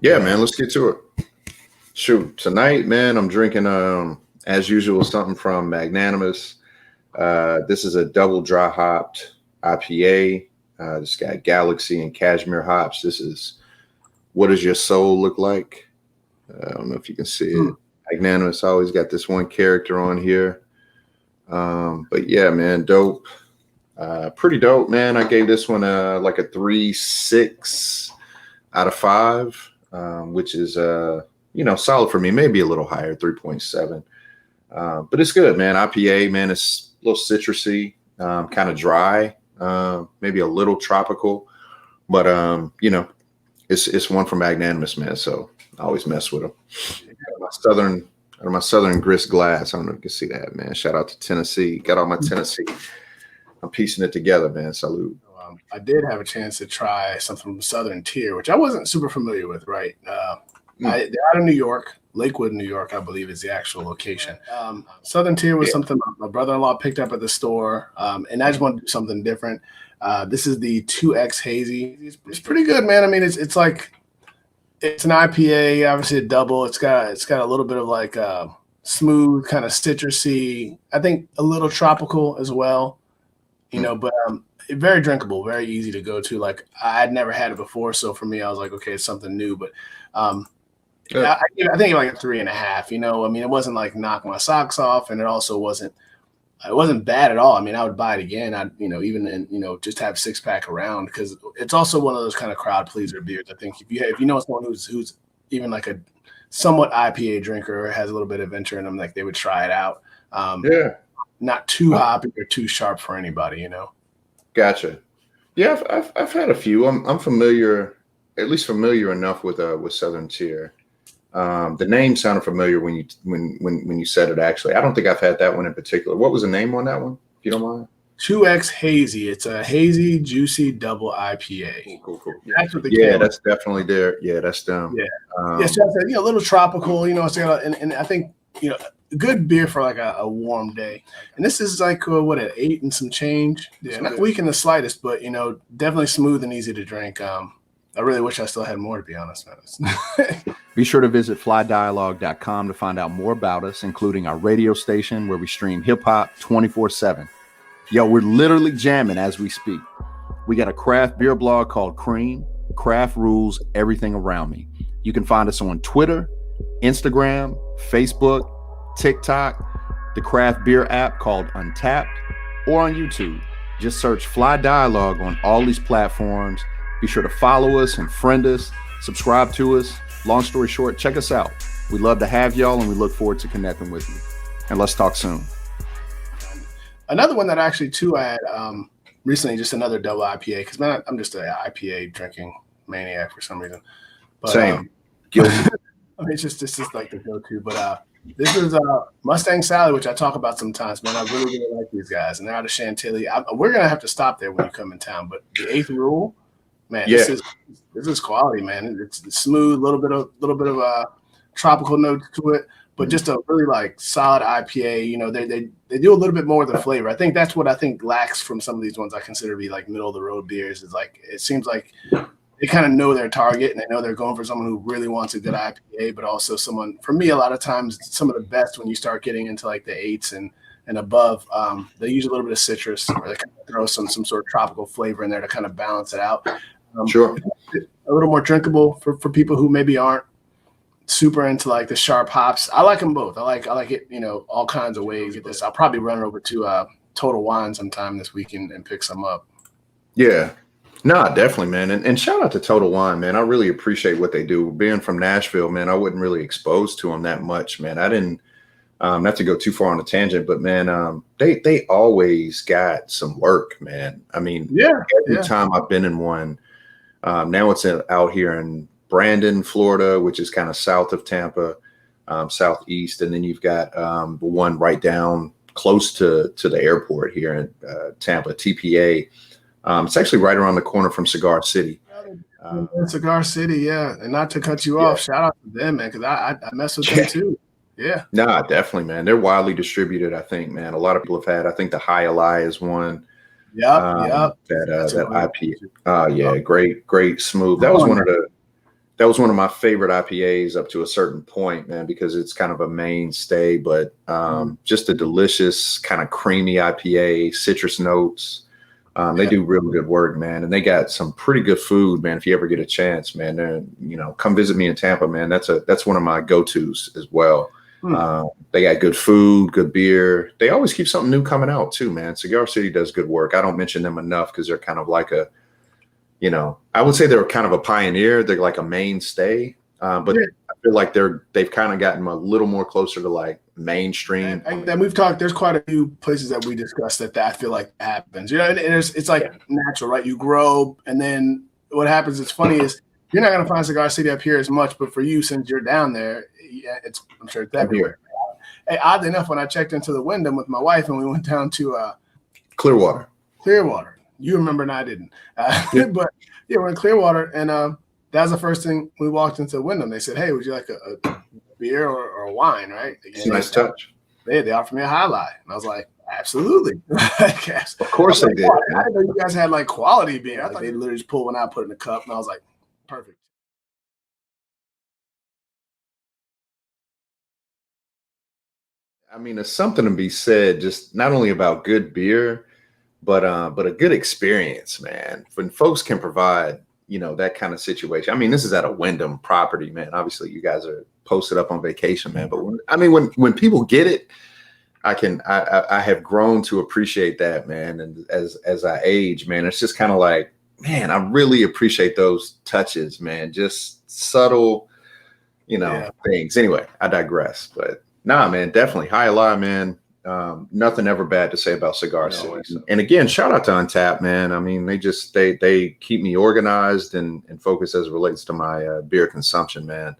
Yeah, man, let's get to it. Shoot, tonight, man, I'm drinking, as usual, something from Magnanimous. This is a double dry hopped IPA. This got Galaxy and Cashmere hops. This is What Does Your Soul Look Like? I don't know if you can see it. Magnanimous always got this one character on here. But yeah, man, dope. Pretty dope, man. I gave this one like a 3.6 out of 5, which is solid for me. Maybe a little higher, 3.7. But it's good, man. IPA, man, it's a little citrusy, kind of dry, maybe a little tropical, but it's one from Magnanimous, man. So I always mess with them. My Southern Grist glass. I don't know if you can see that, man. Shout out to Tennessee. Got all my Tennessee. I'm piecing it together, man. Salute. I did have a chance to try something from Southern Tier, which I wasn't super familiar with, right? They're out of New York, Lakewood, New York, I believe is the actual location. Southern Tier was something my brother-in-law picked up at the store, and I just wanted to do something different. This is the 2X Hazy. It's pretty good, man. I mean, it's like it's an IPA, obviously a double. It's got a little bit of like smooth, kind of citrusy. I think a little tropical as well, but very drinkable, very easy to go to. Like I'd never had it before, so for me, I was like, okay, it's something new. But I think like a 3.5. I mean, it wasn't like knock my socks off, and it also wasn't bad at all. I mean, I would buy it again. Just have 6-pack around, because it's also one of those kind of crowd pleaser beers. I think if you know someone who's even like a somewhat IPA drinker or has a little bit of adventure in them, like they would try it out. Not too hoppy or too sharp for anybody, Gotcha. Yeah, I've had a few. I'm familiar, at least familiar enough with Southern Tier. The name sounded familiar when you said it. Actually, I don't think I've had that one in particular. What was the name on that one, if you don't mind? 2X Hazy. It's a hazy, juicy double IPA. Cool. That's what that's definitely there. Yeah, that's them. Yeah. So a little tropical. And I think a good beer for like a warm day. And this is like an 8 and some change. Yeah, not weak in the slightest, but definitely smooth and easy to drink. I really wish I still had more, to be honest. Be sure to visit FlyDialogue.com to find out more about us, including our radio station where we stream hip-hop 24/7. Yo, we're literally jamming as we speak. We got a craft beer blog called C.R.E.A.M. Craft rules everything around me. You can find us on Twitter, Instagram, Facebook, TikTok, the craft beer app called Untappd, or on YouTube. Just search FlyDialogue on all these platforms. Be sure to follow us and friend us, subscribe to us. Long story short, check us out. We'd love to have y'all, and we look forward to connecting with you. And let's talk soon. Another one that actually, too, I had recently, just another double IPA, because, man, I'm just an IPA drinking maniac for some reason. But, same. Guilty. I mean, it's just like the go-to. But this is Mustang Sally, which I talk about sometimes, man. I really, really like these guys. And they're out of Chantilly. We're going to have to stop there when you come in town. But the 8th Rule, man, this is quality, man. It's smooth, little bit of a tropical note to it, but just a really like solid IPA. They do a little bit more of the flavor. I think that's what I think lacks from some of these ones I consider to be like middle of the road beers. Is like it seems like they kind of know their target, and they know they're going for someone who really wants a good IPA, but also someone, for me, a lot of times some of the best when you start getting into like the 8s and above, they use a little bit of citrus, or they kind of throw some sort of tropical flavor in there to kind of balance it out. Sure. A little more drinkable for people who maybe aren't super into like the sharp hops. I like them both. I like it, all kinds of ways. Get this. I'll probably run over to Total Wine sometime this weekend and pick some up. Yeah. No, definitely, man. And shout out to Total Wine, man. I really appreciate what they do. Being from Nashville, man, I wasn't really exposed to them that much, man. I didn't, not to go too far on a tangent, but man, they always got some work, man. I mean, every time I've been in one, now it's out here in Brandon, Florida, which is kind of south of Tampa, southeast. And then you've got the one right down close to the airport here in Tampa, TPA. It's actually right around the corner from Cigar City. Cigar City, yeah. And not to cut you off, shout out to them, man, because I mess with them too. Yeah. Nah, definitely, man. They're widely distributed, I think, man. A lot of people have had, I think the Jai Alai is one. Yep. That IPA. Yeah, great, smooth. That was one of the that was one of my favorite IPAs up to a certain point, man, because it's kind of a mainstay, but just a delicious kind of creamy IPA, citrus notes. They do really good work, man. And they got some pretty good food, man. If you ever get a chance, man, come visit me in Tampa, man. That's one of my go-tos as well. They got good food, good beer. They always keep something new coming out too, man. Cigar City does good work. I don't mention them enough because they're kind of like I would say they're kind of a pioneer. They're like a mainstay, but I feel like they've kind of gotten a little more closer to like mainstream. And we've talked. There's quite a few places that we discussed that I feel like happens. And it's like natural, right? You grow, and then what happens? It's funny is you're not going to find Cigar City up here as much, but for you, since you're down there, I'm sure it's everywhere. Hey, oddly enough, when I checked into the Wyndham with my wife and we went down to Clearwater. You remember and I didn't. But we're in Clearwater, and that was the first thing we walked into Wyndham. They said, "Hey, would you like a beer or a wine?" Right? It's a nice touch. They offered me a High Life, and I was like, "Absolutely." Of course they did. I didn't know you guys had like quality beer. I thought they literally just pulled one out, put it in a cup, and I was like, "Perfect." I mean, there's something to be said, just not only about good beer, but a good experience, man. When folks can provide, that kind of situation. I mean, this is at a Wyndham property, man. Obviously, you guys are posted up on vacation, man. But when people get it, I have grown to appreciate that, man. And as I age, man, it's just kind of like, man, I really appreciate those touches, man. Just subtle, things. Anyway, I digress, but. Nah, man, definitely. Jai Alai, man. Nothing ever bad to say about Cigar City. So. And again, shout out to Untappd, man. I mean, they keep me organized and focused as it relates to my beer consumption, man.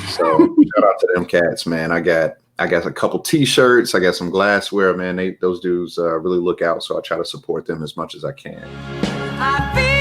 So shout out to them cats, man. I got a couple T-shirts. I got some glassware, man. Those dudes really look out. So I try to support them as much as I can.